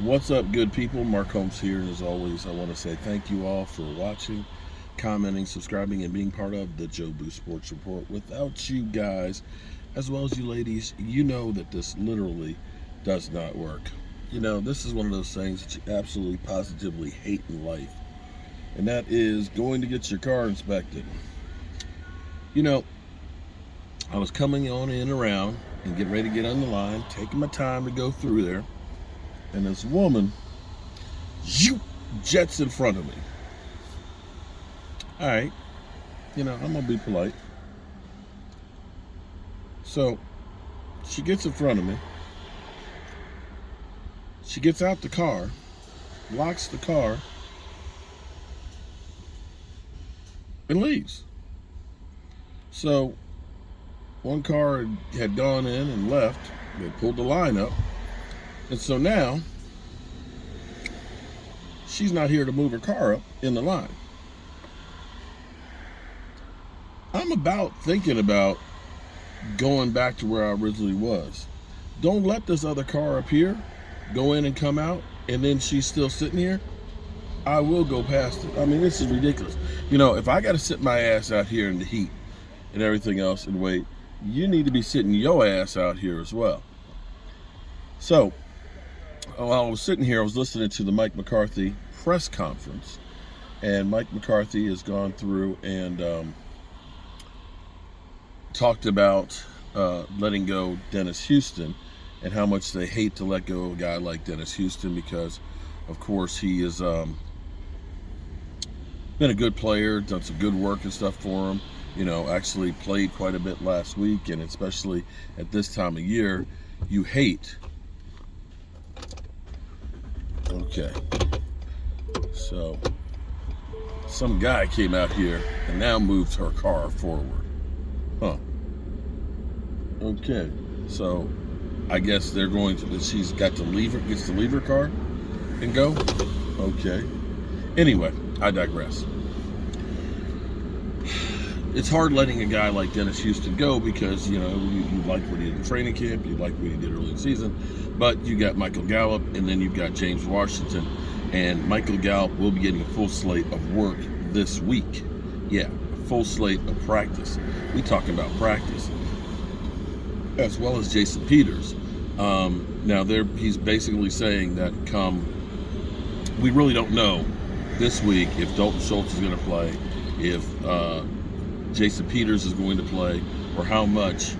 What's up, good people? Mark Holmes here, and as always, I want to say thank you all for watching, commenting, subscribing, and being part of the Joe Boo Sports Report. Without you guys, as well as you ladies, you know that this literally does not work. This is one of those things that you absolutely positively hate in life, and that is going to get your car inspected. You know, I was coming on in around and getting ready to get on the line, taking my time to go through there, and this woman jets in front of me. All right, I'm gonna be polite. So she gets in front of me. She gets out the car, locks the car, and leaves. So one car had gone in and left. They pulled the line up. And so now she's not here to move her car up in the line. I'm thinking about going back to where I originally was. Don't let this other car up here go in and come out, and then she's still sitting here. I will go past it. I mean, this is ridiculous. If I got to sit my ass out here in the heat and everything else and wait, you need to be sitting your ass out here as well. So, while I was sitting here, I was listening to the Mike McCarthy press conference, and Mike McCarthy has gone through and talked about letting go Dennis Houston and how much they hate to let go of a guy like Dennis Houston because, of course, he has been a good player, done some good work and stuff for him. Actually played quite a bit last week, and especially at this time of year, you hate. Okay. So, some guy came out here and now moved her car forward. Huh. Okay. So, I guess they're going to, she's got to leave her, gets to leave her car and go? Okay. Anyway, I digress. It's hard letting a guy like Dennis Houston go because, you like what he did in training camp, you like what he did early in the season, but you got Michael Gallop, and then you've got James Washington, and Michael Gallop will be getting a full slate of work this week. Yeah, a full slate of practice. We talking about practice. As well as Jason Peters. Now, he's basically saying that we really don't know this week if Dalton Schultz is going to play, if Jason Peters is going to play, or how much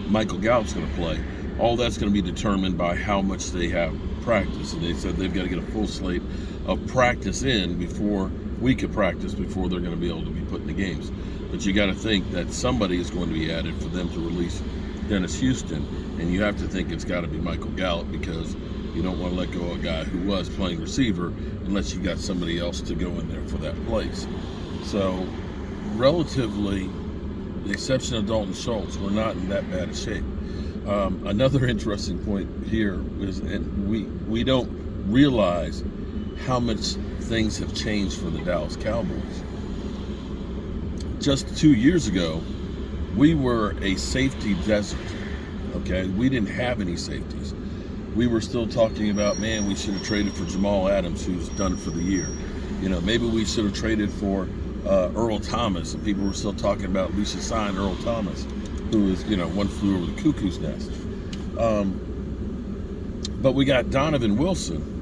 Michael Gallup's going to play. All that's going to be determined by how much they have practice. And they said they've got to get a full slate of practice in before we could practice, before they're going to be able to be put in the games. But you got to think that somebody is going to be added for them to release Dennis Houston, and you have to think it's got to be Michael Gallop because you don't want to let go of a guy who was playing receiver unless you got somebody else to go in there for that place. So, relatively, the exception of Dalton Schultz, we're not in that bad a shape. Another interesting point here is, and we don't realize how much things have changed for the Dallas Cowboys. Just 2 years ago, we were a safety desert, okay? We didn't have any safeties. We were still talking about, man, we should have traded for Jamal Adams, who's done it for the year. Maybe we should have traded for Earl Thomas, and people were still talking about we should sign Earl Thomas, who is, one flew over the cuckoo's nest. But we got Donovan Wilson,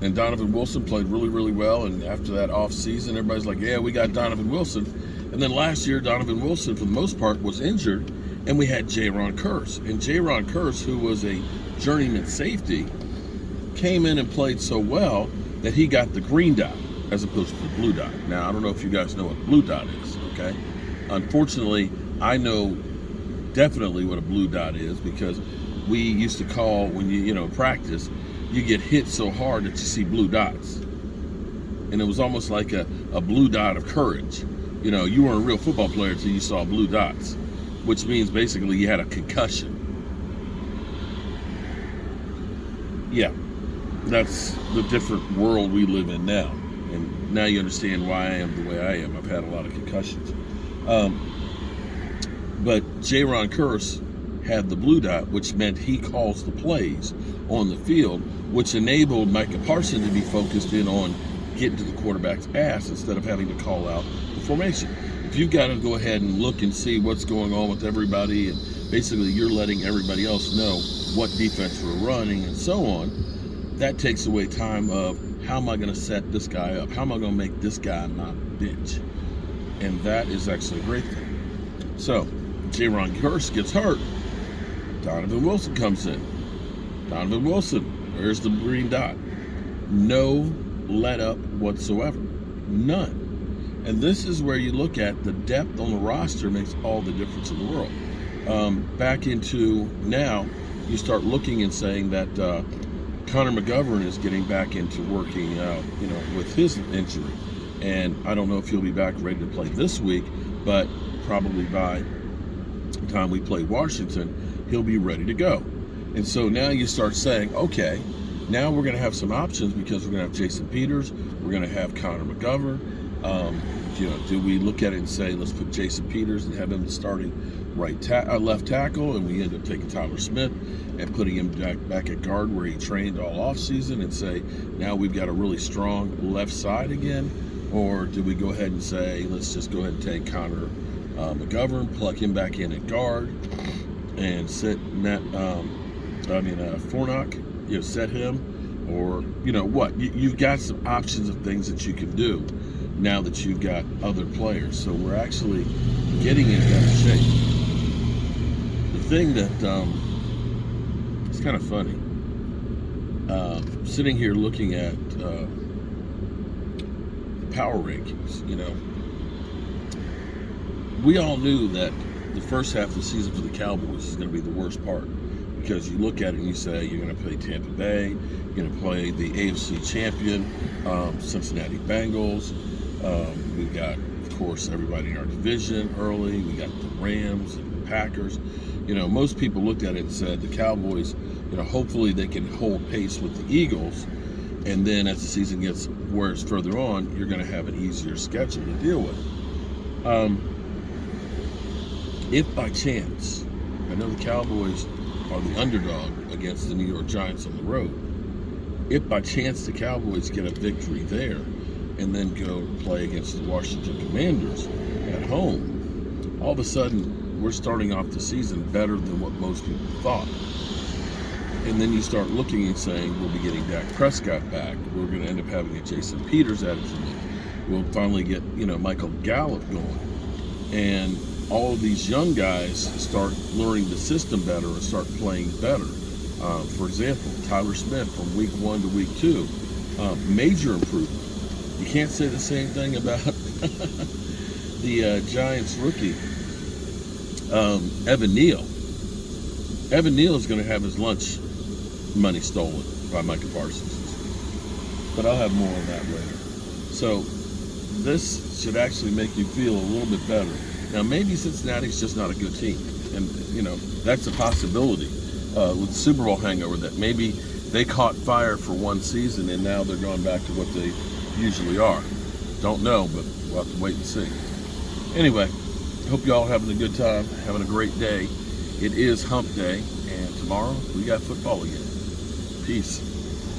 and Donovan Wilson played really, really well, and after that off season, everybody's like, yeah, we got Donovan Wilson. And then last year, Donovan Wilson, for the most part, was injured, and we had Jaron Kearse. And Jaron Kearse, who was a journeyman safety, came in and played so well that he got the green dot as opposed to the blue dot. Now, I don't know if you guys know what a blue dot is, okay? Unfortunately, I know definitely what a blue dot is because we used to call, when you practice, you get hit so hard that you see blue dots. And it was almost like a blue dot of courage. You weren't a real football player until you saw blue dots, which means basically you had a concussion. Yeah, that's the different world we live in now. And now you understand why I am the way I am. I've had a lot of concussions. But Jaron Kearse had the blue dot, which meant he calls the plays on the field, which enabled Micah Parsons to be focused in on getting to the quarterback's ass instead of having to call out the formation. If you've got to go ahead and look and see what's going on with everybody, and basically you're letting everybody else know what defense we're running and so on, that takes away time of how am I going to set this guy up? How am I going to make this guy my bitch? And that is actually a great thing. So, J-Ron Hurst gets hurt. Donovan Wilson comes in. Donovan Wilson, there's the green dot. No let up whatsoever. None. And this is where you look at the depth on the roster makes all the difference in the world. Back into now, you start looking and saying that Connor McGovern is getting back into working out, with his injury. And I don't know if he'll be back ready to play this week, but probably by the time we play Washington, he'll be ready to go. And so now you start saying, okay, now we're going to have some options because we're going to have Jason Peters, we're going to have Connor McGovern. Do we look at it and say, let's put Jason Peters and have him starting left tackle, and we end up taking Tyler Smith and putting him back at guard where he trained all off season, and say, now we've got a really strong left side again? Or do we go ahead and say, let's just go ahead and take Connor McGovern, plug him back in at guard, and sit Fornock, set him, or what? You've got some options of things that you can do now that you've got other players. So we're actually getting in better shape. The thing that it's kind of funny, sitting here looking at the power rankings, we all knew that the first half of the season for the Cowboys is going to be the worst part, because you look at it and you say you're going to play Tampa Bay, you're going to play the AFC champion Cincinnati Bengals. We've got, of course, everybody in our division early. We got the Rams and the Packers. Most people looked at it and said the Cowboys, hopefully they can hold pace with the Eagles. And then as the season gets further on, you're going to have an easier schedule to deal with. If by chance, I know the Cowboys are the underdog against the New York Giants on the road. If by chance the Cowboys get a victory there and then go play against the Washington Commanders at home, all of a sudden we're starting off the season better than what most people thought. And then you start looking and saying, we'll be getting Dak Prescott back. We're going to end up having a Jason Peters added to it. We'll finally get, Michael Gallop going. And all of these young guys start learning the system better and start playing better. For example, Tyler Smith from week 1 to week 2, major improvement. You can't say the same thing about the Giants rookie, Evan Neal. Evan Neal is going to have his lunch money stolen by Micah Parsons. But I'll have more on that later. So this should actually make you feel a little bit better. Now, maybe Cincinnati's just not a good team. And, that's a possibility with Super Bowl hangover, that maybe they caught fire for one season and now they're going back to what they usually are. Don't know, but we'll have to wait and see. Anyway, hope y'all are having a good time, having a great day. It is hump day, and tomorrow we got football again. Peace.